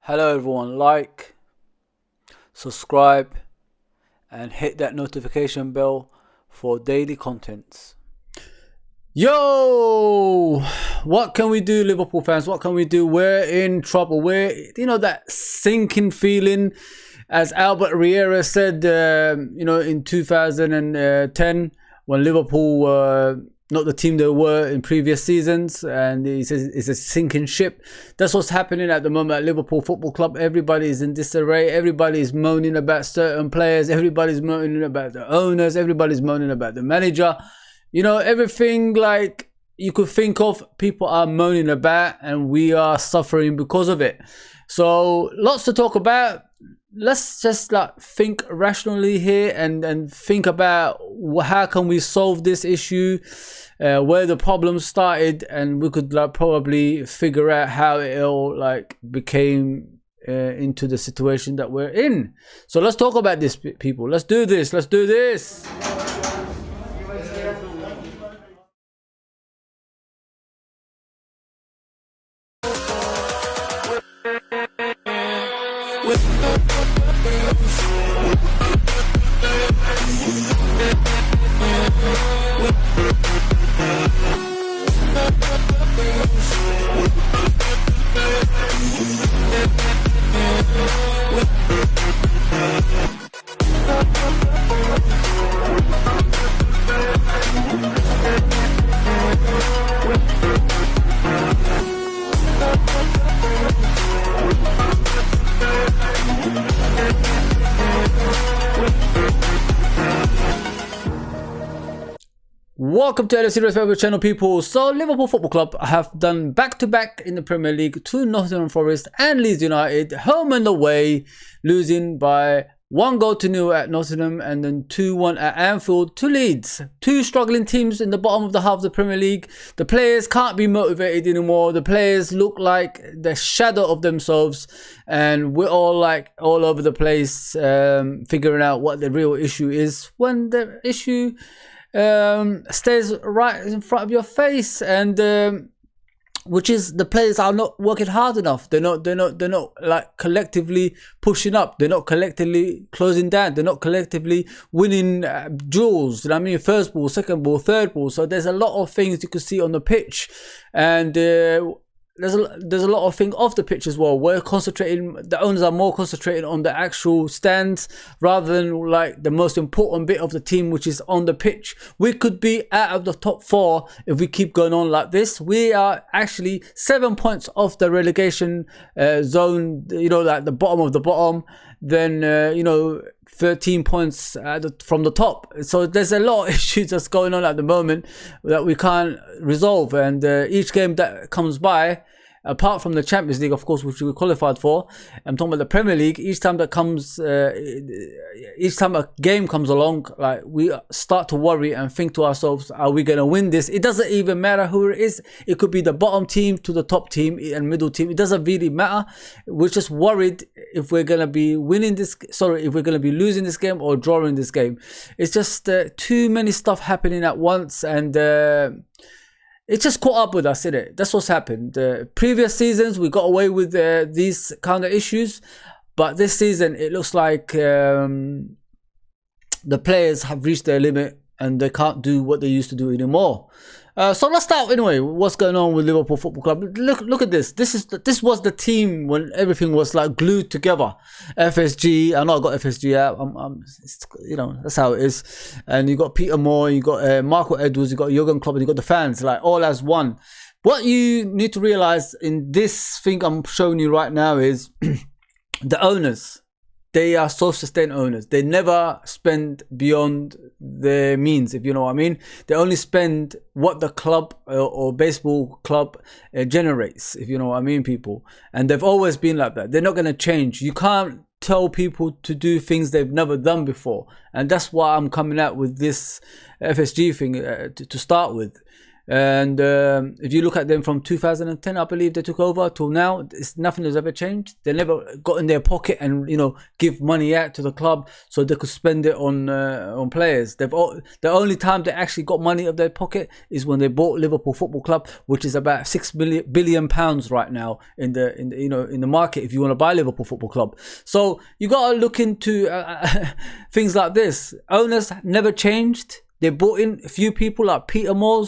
Hello everyone, like, subscribe and hit that notification bell for daily contents. Yo, what can we do, Liverpool fans? What can we do? We're in trouble. That sinking feeling, as Albert Riera said, in 2010 when Liverpool were not the team they were in previous seasons, and he says it's a sinking ship. That's what's happening at the moment at Liverpool Football Club. Everybody is in disarray. Everybody is moaning about certain players. Everybody's moaning about the owners. Everybody's moaning about the manager. Everything like you could think of, people are moaning about, and we are suffering because of it. So lots to talk about. Let's just think rationally here and think about how can we solve this issue, where the problem started, and we could probably figure out how it all became into the situation that we're in. So let's talk about this, people. Let's do this. Let's do this. Welcome to LFC Red Forever channel, people. So Liverpool Football Club have done back-to-back in the Premier League to Nottingham Forest and Leeds United, home and away, losing by 1-0 at Nottingham and then 2-1 at Anfield to Leeds. Two struggling teams in the bottom of the half of the Premier League. The players can't be motivated anymore. The players look like the shadow of themselves, and we're all all over the place, figuring out what the real issue is, when the issue stays right in front of your face, and which is the players are not working hard enough. They're not collectively pushing up. They're not collectively closing down. They're not collectively winning duels. First ball, second ball, third ball. So there's a lot of things you can see on the pitch, and there's a lot of things off the pitch as well. We're concentrating, the owners are more concentrating on the actual stands rather than the most important bit of the team, which is on the pitch. We could be out of the top 4 if we keep going on like this. We are actually 7 points off the relegation zone, the bottom of the bottom. Then 13 points from the top. So there's a lot of issues that's going on at the moment that we can't resolve, and each game that comes by, apart from the Champions League, of course, which we qualified for, I'm talking about the Premier League. Each time that comes, each time a game comes along, we start to worry and think to ourselves, are we going to win this? It doesn't even matter who it is. It could be the bottom team to the top team and middle team. It doesn't really matter. We're just worried if we're going to be winning this, if we're going to be losing this game or drawing this game. It's just too many stuff happening at once, and it just caught up with us, innit? That's what's happened. Previous seasons, we got away with these kind of issues. But this season, it looks like the players have reached their limit and they can't do what they used to do anymore. So let's start anyway. What's going on with Liverpool Football Club? Look at this. This was the team when everything was glued together. FSG. I know I got FSG out. That's how it is. And you got Peter Moore, you got Marco Edwards, you got Jurgen Klopp, and you got the fans, all as one. What you need to realize in this thing I'm showing you right now is the owners. They are self-sustained owners. They never spend beyond their means, if you know what I mean. They only spend what the club or baseball club generates, if you know what I mean, people. And they've always been like that. They're not going to change. You can't tell people to do things they've never done before. And that's why I'm coming out with this FSG thing to start with. And if you look at them from 2010, I believe they took over till now, nothing has ever changed. They never got in their pocket and, you know, give money out to the club so they could spend it on players. The only time they actually got money out of their pocket is when they bought Liverpool Football Club, which is about £6 billion right now in the market if you want to buy Liverpool Football Club. So you got to look into things like this. Owners never changed. They brought in a few people like Peter Moore.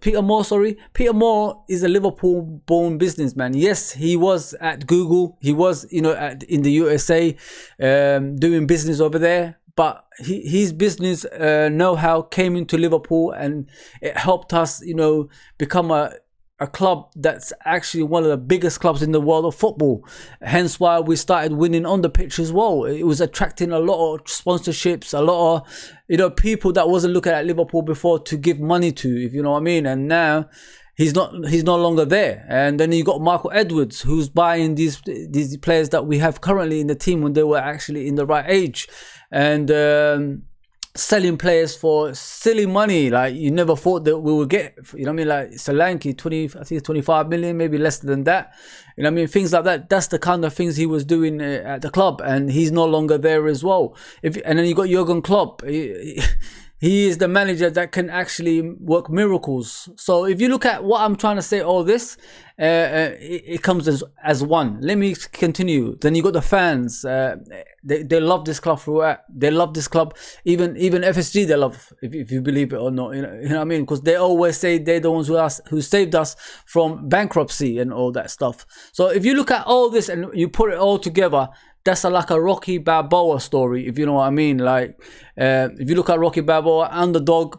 Peter Moore is a Liverpool-born businessman. Yes, he was at Google. He was, you know, in the USA doing business over there. But his business know-how came into Liverpool, and it helped us, you know, become a club that's actually one of the biggest clubs in the world of football. Hence why we started winning on the pitch as well. It was attracting a lot of sponsorships, a lot of, you know, people that wasn't looking at Liverpool before to give money to, if you know what I mean. And now he's no longer there. And then you got Michael Edwards, who's buying these players that we have currently in the team when they were actually in the right age, and selling players for silly money like you never thought that we would get. You know what I mean? Like Solanke, I think 25 million, maybe less than that. You know what I mean? Things like that. That's the kind of things he was doing at the club, and he's no longer there as well. And then you got Jurgen Klopp. He is the manager that can actually work miracles. So if you look at what I'm trying to say, all this, it comes as one. Let me continue. Then you got the fans. They love this club throughout. They love this club. Even FSG they love, if you believe it or not. You know what I mean? Because they always say they're the ones who saved us from bankruptcy and all that stuff. So if you look at all this and you put it all together, that's like a Rocky Balboa story, if you know what I mean. Like, if you look at Rocky Balboa, underdog,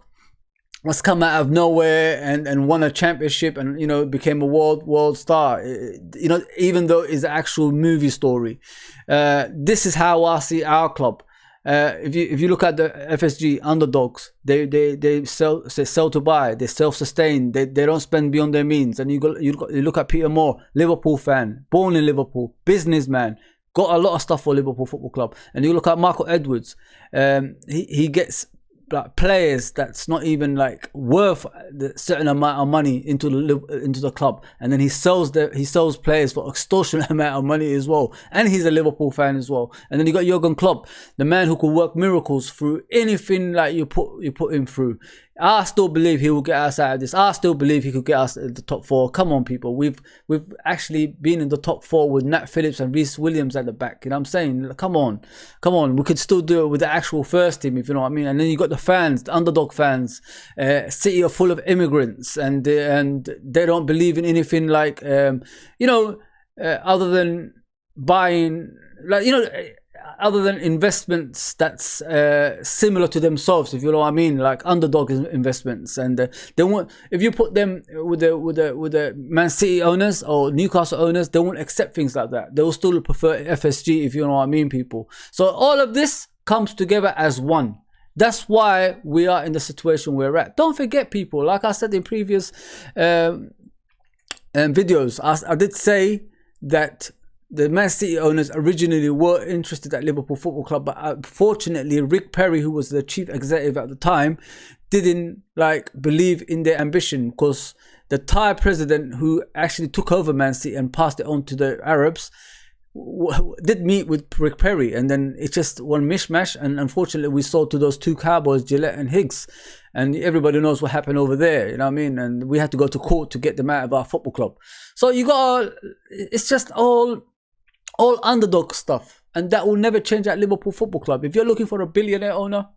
was come out of nowhere and won a championship, and, you know, became a world star. You know, even though it's an actual movie story. This is how I see our club. If you look at the FSG underdogs, they sell to buy, they self-sustain, they don't spend beyond their means. And you look at Peter Moore, Liverpool fan, born in Liverpool, businessman, got a lot of stuff for Liverpool Football Club. And you look at Michael Edwards, he gets like players that's not even like worth the certain amount of money into the club, and then he sells players for extortionate amount of money as well. And he's a Liverpool fan as well. And then you got Jurgen Klopp, the man who could work miracles through anything like you put him through. I still believe he will get us out of this. I still believe he could get us in the top 4. Come on, people. We've actually been in the top 4 with Nat Phillips and Reece Williams at the back. You know what I'm saying? Come on. We could still do it with the actual first team, if you know what I mean. And then you got the fans, the underdog fans. City are full of immigrants, and they don't believe in anything like, you know, other than buying, like, you know, other than investments that's similar to themselves, if you know what I mean, like underdog investments. And they won't, if you put them with the Man City owners or Newcastle owners, they won't accept things like that. They will still prefer FSG, if you know what I mean, people. So all of this comes together as one. That's why we are in the situation we're at. Don't forget, people, like I said in previous videos, I did say that the Man City owners originally were interested at Liverpool Football Club, but unfortunately Rick Perry, who was the chief executive at the time, didn't like believe in their ambition, because the Thai president who actually took over Man City and passed it on to the Arabs did meet with Rick Perry, and then it's just one mishmash. And unfortunately we saw to those 2 cowboys, Gillette and Higgs, and everybody knows what happened over there, you know what I mean? And we had to go to court to get them out of our football club. So you got, it's just all underdog stuff, and that will never change at Liverpool Football Club. If you're looking for a billionaire owner,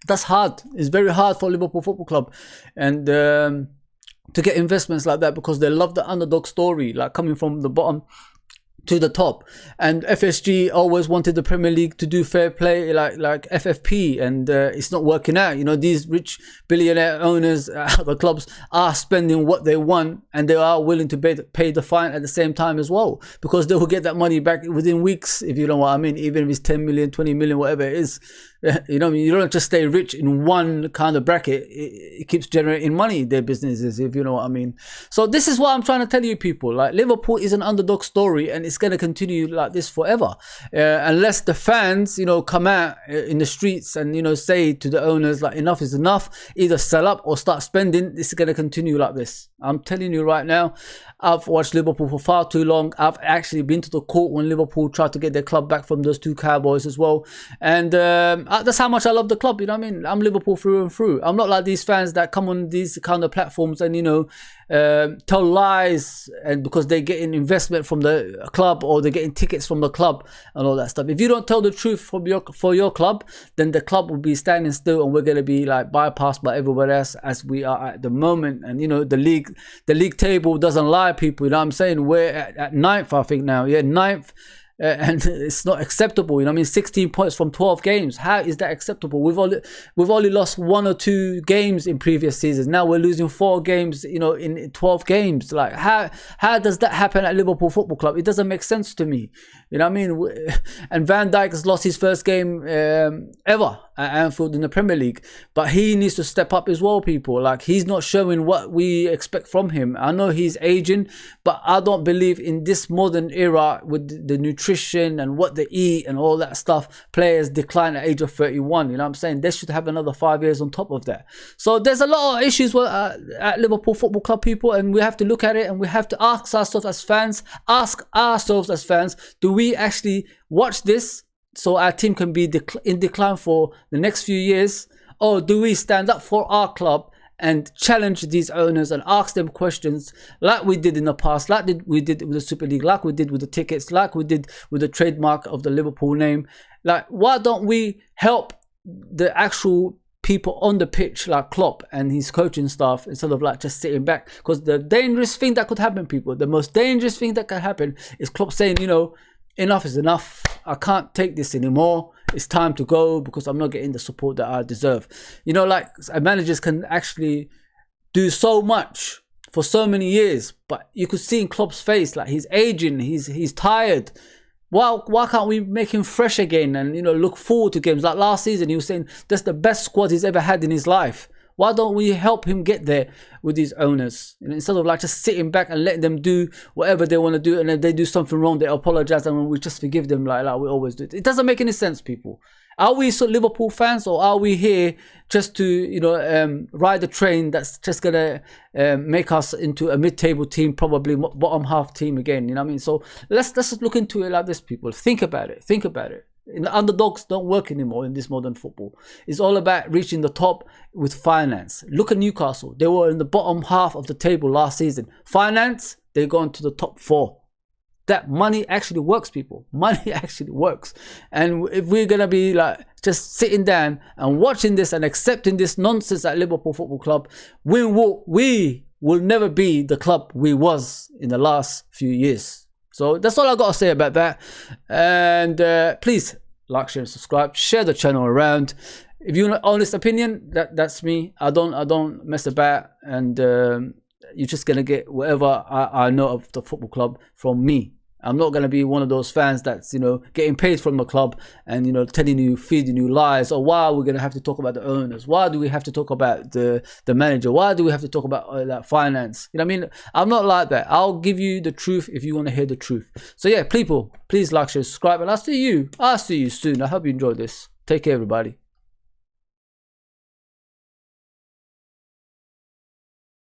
that's hard. It's very hard for Liverpool Football Club and to get investments like that, because they love the underdog story, like coming from the bottom to the top. And FSG always wanted the Premier League to do fair play, like FFP, and it's not working out. You know, these rich billionaire owners at the clubs are spending what they want, and they are willing to pay the fine at the same time as well, because they will get that money back within weeks, if you know what I mean. Even if it's 10 million, 20 million, whatever it is. You know, you don't just stay rich in one kind of bracket. It keeps generating money, their businesses, if you know what I mean. So this is what I'm trying to tell you, people. Like, Liverpool is an underdog story, and it's going to continue like this forever, unless the fans, you know, come out in the streets and, you know, say to the owners like enough is enough, either sell up or start spending. This is going to continue like this. I'm telling you right now, I've watched Liverpool for far too long. I've actually been to the court when Liverpool tried to get their club back from those two cowboys as well, and that's how much I love the club. You know what I mean? I'm Liverpool through and through. I'm not like these fans that come on these kind of platforms and, you know, tell lies, and because they're getting investment from the club or they're getting tickets from the club and all that stuff. If you don't tell the truth for your club, then the club will be standing still, and we're going to be like bypassed by everybody else as we are at the moment. And, you know, the league table doesn't lie, people. You know what I'm saying? We're at 9th, I think now. Yeah, 9th. And it's not acceptable. You know what I mean? 16 points from 12 games. How is that acceptable? We've only lost 1 or 2 games in previous seasons. Now we're losing 4 games, you know, in 12 games. Like, how does that happen at Liverpool Football Club? It doesn't make sense to me. You know what I mean? And Van Dijk has lost his first game ever at Anfield in the Premier League, but he needs to step up as well, people. Like, he's not showing what we expect from him. I know he's aging, but I don't believe in this modern era with the nutrition and what they eat and all that stuff, players decline at age of 31. You know what I'm saying? They should have another 5 years on top of that. So there's a lot of issues at Liverpool Football Club, people, and we have to look at it, and we have to ask ourselves as fans, do we actually watch this so our team can be in decline for the next few years, or do we stand up for our club and challenge these owners and ask them questions like we did in the past, like we did with the Super League, like we did with the tickets, like we did with the trademark of the Liverpool name? Like, why don't we help the actual people on the pitch, like Klopp and his coaching staff, instead of like just sitting back? Because the dangerous thing that could happen, people, the most dangerous thing that can happen is Klopp saying, you know, enough is enough. I can't take this anymore. It's time to go because I'm not getting the support that I deserve. You know, like, managers can actually do so much for so many years, but you could see in Klopp's face, like, he's aging, he's tired. Why can't we make him fresh again and, you know, look forward to games? Like last season, he was saying that's the best squad he's ever had in his life. Why don't we help him get there with these owners? And instead of like just sitting back and letting them do whatever they want to do, and if they do something wrong, they apologize and we just forgive them like we always do. It doesn't make any sense, people. Are we Liverpool fans, or are we here just to, you know, ride the train that's just gonna make us into a mid-table team, probably bottom half team again? You know what I mean? So let's just look into it like this, people. Think about it. Think about it. The underdogs don't work anymore in this modern football. It's all about reaching the top with finance. Look at Newcastle. They were in the bottom half of the table last season. Finance, they're going to the top 4. That money actually works, people. Money actually works. And if we're going to be like just sitting down and watching this and accepting this nonsense at Liverpool Football Club, we will never be the club we was in the last few years. So that's all I got to say about that. And please like, share, and subscribe. Share the channel around. If you want an honest opinion, that's me. I don't mess about, and you're just gonna get whatever I know of the football club from me. I'm not going to be one of those fans that's, you know, getting paid from the club and, you know, telling you, feeding you lies. Or why are we going to have to talk about the owners? Why do we have to talk about the manager? Why do we have to talk about that finance? You know what I mean? I'm not like that. I'll give you the truth if you want to hear the truth. So yeah, people, please like, share, subscribe, and I'll see you soon. I hope you enjoyed this. Take care, everybody.